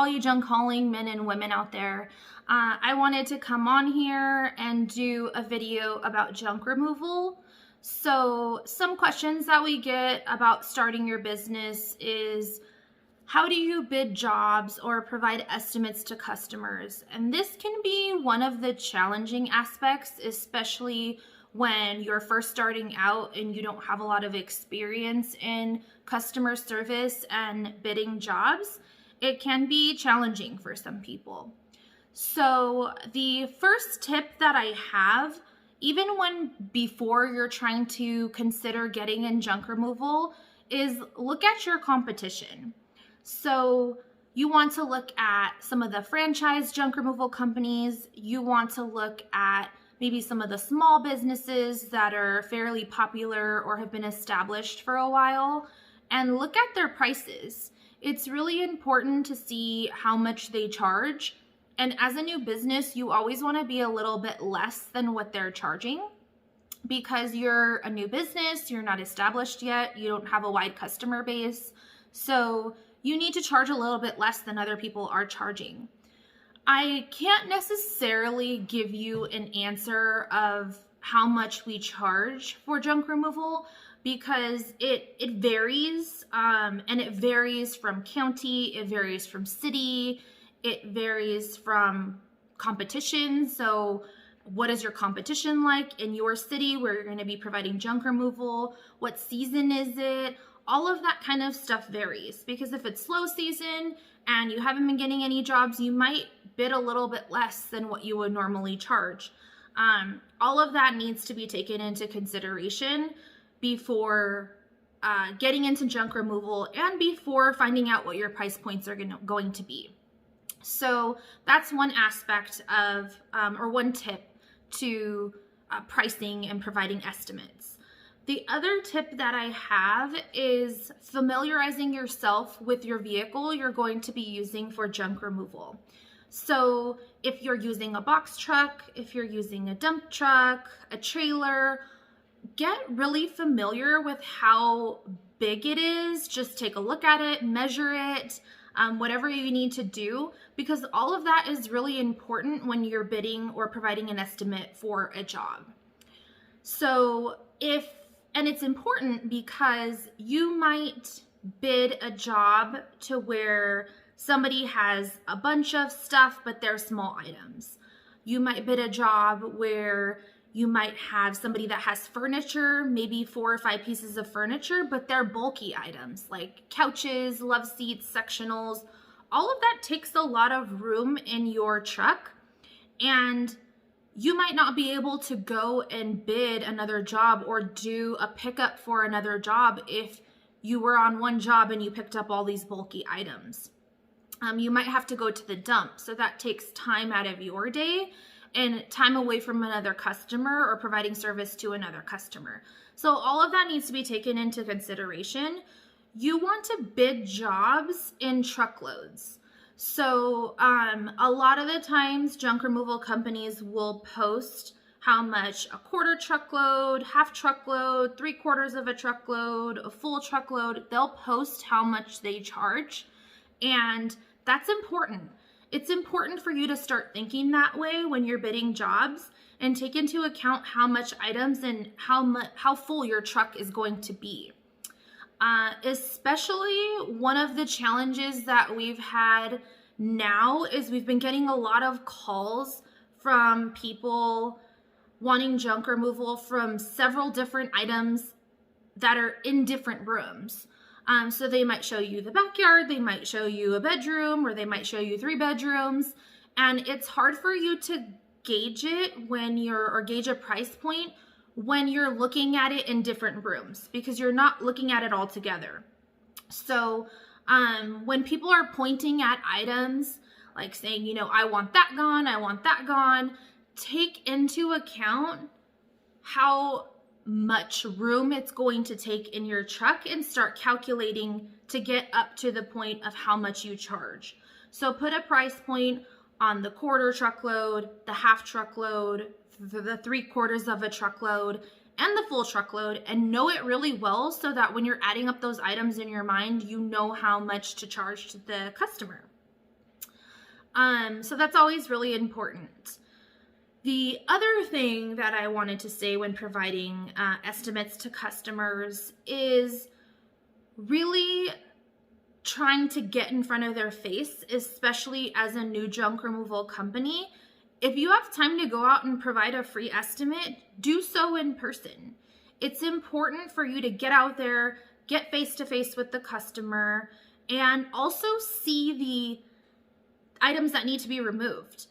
you junk hauling men and women out there. I wanted to come on here and do a video about junk removal. So some questions that we get about starting your business is, how do you bid jobs or provide estimates to customers? And this can be one of the challenging aspects, especially when you're first starting out and you don't have a lot of experience in customer service and bidding jobs. It can be challenging for some people. So the first tip that I have, even before you're trying to consider getting in junk removal, is look at your competition. So you want to look at some of the franchise junk removal companies. You want to look at maybe some of the small businesses that are fairly popular or have been established for a while, and look at their prices. It's really important to see how much they charge. And as a new business, you always want to be a little bit less than what they're charging, because you're a new business, you're not established yet, you don't have a wide customer base. So you need to charge a little bit less than other people are charging. I can't necessarily give you an answer of how much we charge for junk removal, because it varies, and it varies from county, it varies from city, it varies from competition. So what is your competition like in your city where you're going to be providing junk removal? What season is it? All of that kind of stuff varies, because if it's slow season and you haven't been getting any jobs, you might bid a little bit less than what you would normally charge. All of that needs to be taken into consideration before getting into junk removal and before finding out what your price points are going to be. So that's one aspect of, or one tip to pricing and providing estimates. The other tip that I have is familiarizing yourself with your vehicle you're going to be using for junk removal. So if you're using a box truck, if you're using a dump truck, a trailer, get really familiar with how big it is. Just take a look at it, measure it, whatever you need to do, because all of that is really important when you're bidding or providing an estimate for a job. So and it's important because you might bid a job to where somebody has a bunch of stuff, but they're small items. You might bid a job where you might have somebody that has furniture, maybe 4 or 5 pieces of furniture, but they're bulky items like couches, love seats, sectionals. All of that takes a lot of room in your truck, and you might not be able to go and bid another job or do a pickup for another job if you were on one job and you picked up all these bulky items. You might have to go to the dump, so that takes time out of your day and time away from another customer or providing service to another customer. So all of that needs to be taken into consideration. You want to bid jobs in truckloads. So a lot of the times junk removal companies will post how much a quarter truckload, half truckload, 3/4 of a truckload, a full truckload, they'll post how much they charge. And that's important. It's important for you to start thinking that way when you're bidding jobs, and take into account how much items and how full your truck is going to be. Especially one of the challenges that we've had now is we've been getting a lot of calls from people wanting junk removal from several different items that are in different rooms. So they might show you the backyard, they might show you a bedroom, or they might show you 3 bedrooms. And it's hard for you to gauge it or gauge a price point when you're looking at it in different rooms, because you're not looking at it all together. So when people are pointing at items, like saying, I want that gone, I want that gone, take into account how much room it's going to take in your truck and start calculating to get up to the point of how much you charge. So put a price point on the quarter truckload, the half truckload, the 3/4 of a truckload, and the full truckload, and know it really well so that when you're adding up those items in your mind, you know how much to charge to the customer. So that's always really important. The other thing that I wanted to say when providing estimates to customers is really trying to get in front of their face, especially as a new junk removal company. If you have time to go out and provide a free estimate, do so in person. It's important for you to get out there, get face to face with the customer, and also see the items that need to be removed.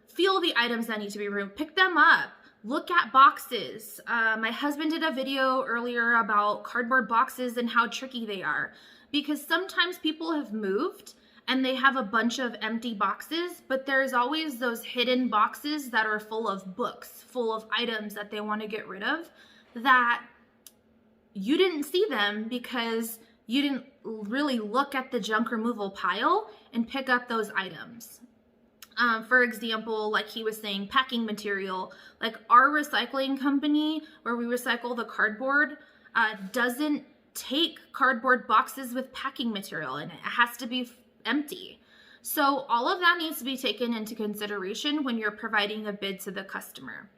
Feel the items that need to be removed, pick them up, look at boxes. My husband did a video earlier about cardboard boxes and how tricky they are, because sometimes people have moved and they have a bunch of empty boxes, but there's always those hidden boxes that are full of books, full of items that they want to get rid of, that you didn't see them because you didn't really look at the junk removal pile and pick up those items. For example, like he was saying, packing material, like our recycling company where we recycle the cardboard doesn't take cardboard boxes with packing material in it. It has to be empty. So all of that needs to be taken into consideration when you're providing a bid to the customer.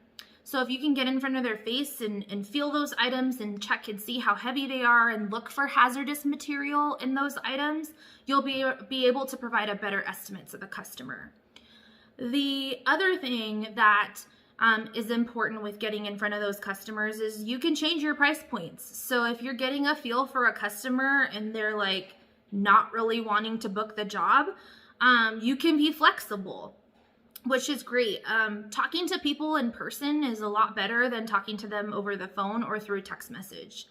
So if you can get in front of their face and feel those items and check and see how heavy they are and look for hazardous material in those items, you'll be able to provide a better estimate to the customer. The other thing that is important with getting in front of those customers is you can change your price points. So if you're getting a feel for a customer and they're like not really wanting to book the job, you can be flexible, which is great. Talking to people in person is a lot better than talking to them over the phone or through text message.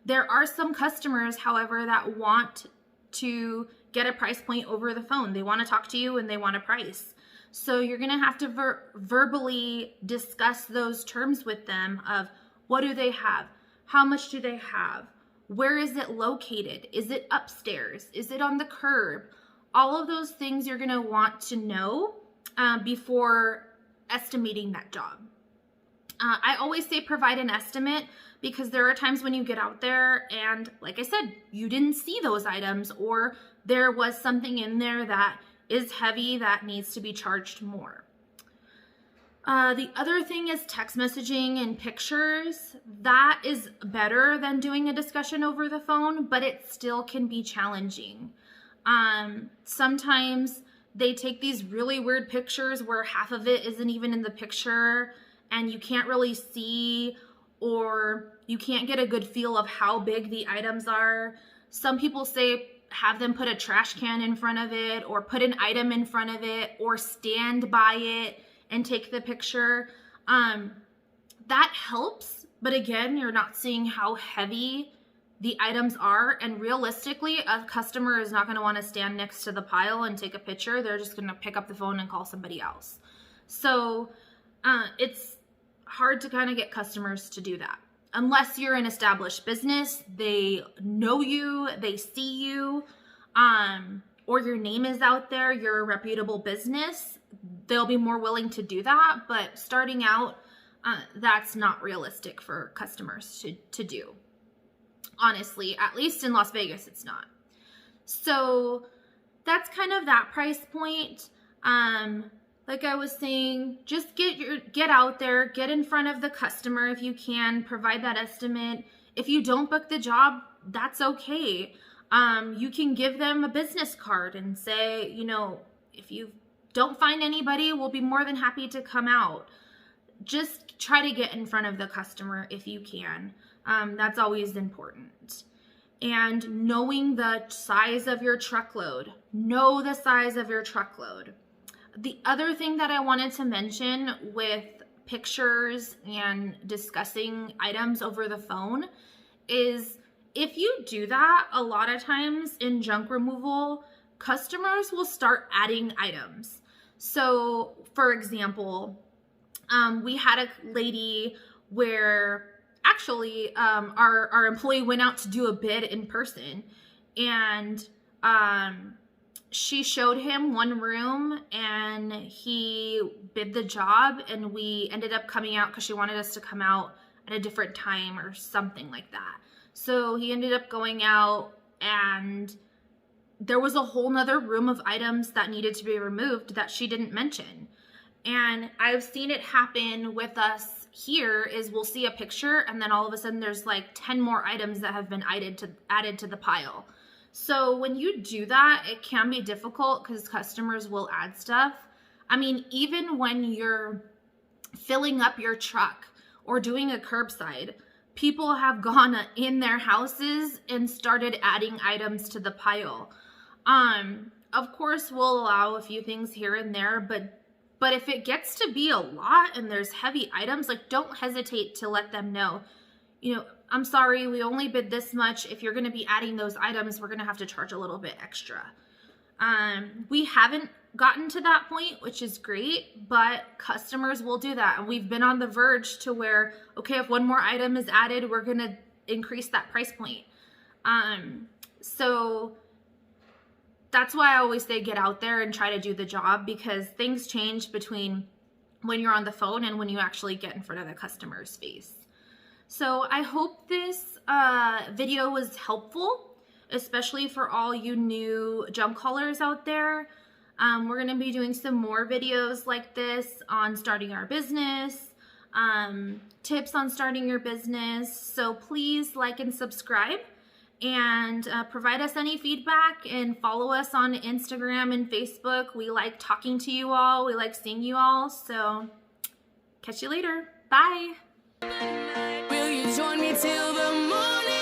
There are some customers, however, that want to get a price point over the phone. They want to talk to you and they want a price. So you're going to have to verbally discuss those terms with them of what do they have? How much do they have? Where is it located? Is it upstairs? Is it on the curb? All of those things you're going to want to know before estimating that job. I always say provide an estimate because there are times when you get out there and, like I said, you didn't see those items or there was something in there that is heavy that needs to be charged more. The other thing is text messaging and pictures. That is better than doing a discussion over the phone, but it still can be challenging. Sometimes they take these really weird pictures where half of it isn't even in the picture and you can't really see, or you can't get a good feel of how big the items are. Some people say have them put a trash can in front of it or put an item in front of it or stand by it and take the picture. That helps, but again, you're not seeing how heavy the items are, and realistically, a customer is not going to want to stand next to the pile and take a picture. They're just going to pick up the phone and call somebody else. So it's hard to kind of get customers to do that. Unless you're an established business, they know you, they see you, or your name is out there, you're a reputable business, they'll be more willing to do that. But starting out, that's not realistic for customers to do. Honestly, at least in Las Vegas, it's not. So that's kind of that price point. Like I was saying, just get out there, get in front of the customer if you can, provide that estimate. If you don't book the job, that's okay. You can give them a business card and say, you know, if you don't find anybody, we'll be more than happy to come out. Just try to get in front of the customer if you can. That's always important. And knowing the size of your truckload. Know the size of your truckload. The other thing that I wanted to mention with pictures and discussing items over the phone is if you do that, a lot of times in junk removal, customers will start adding items. So, for example, we had a lady where actually our employee went out to do a bid in person, and she showed him one room and he bid the job, and we ended up coming out because she wanted us to come out at a different time or something like that. So he ended up going out, and there was a whole nother room of items that needed to be removed that she didn't mention. And I've seen it happen with us here is we'll see a picture and then all of a sudden there's like 10 more items that have been added to the pile. So when you do that, it can be difficult because customers will add stuff. I mean, even when you're filling up your truck or doing a curbside, people have gone in their houses and started adding items to the pile. Of course, we'll allow a few things here and there, but if it gets to be a lot and there's heavy items, like, don't hesitate to let them know, you know, I'm sorry, we only bid this much. If you're going to be adding those items, we're going to have to charge a little bit extra. We haven't gotten to that point, which is great, but customers will do that. And we've been on the verge to where, okay, if one more item is added, we're going to increase that price point. So that's why I always say get out there and try to do the job, because things change between when you're on the phone and when you actually get in front of the customer's face. So I hope this video was helpful, especially for all you new junk haulers out there. We're going to be doing some more videos like this on starting our business, tips on starting your business. So please like and subscribe, and provide us any feedback, and follow us on Instagram and Facebook. We like talking to you all. We like seeing you all. So catch you later. Bye. Will you join me till the morning?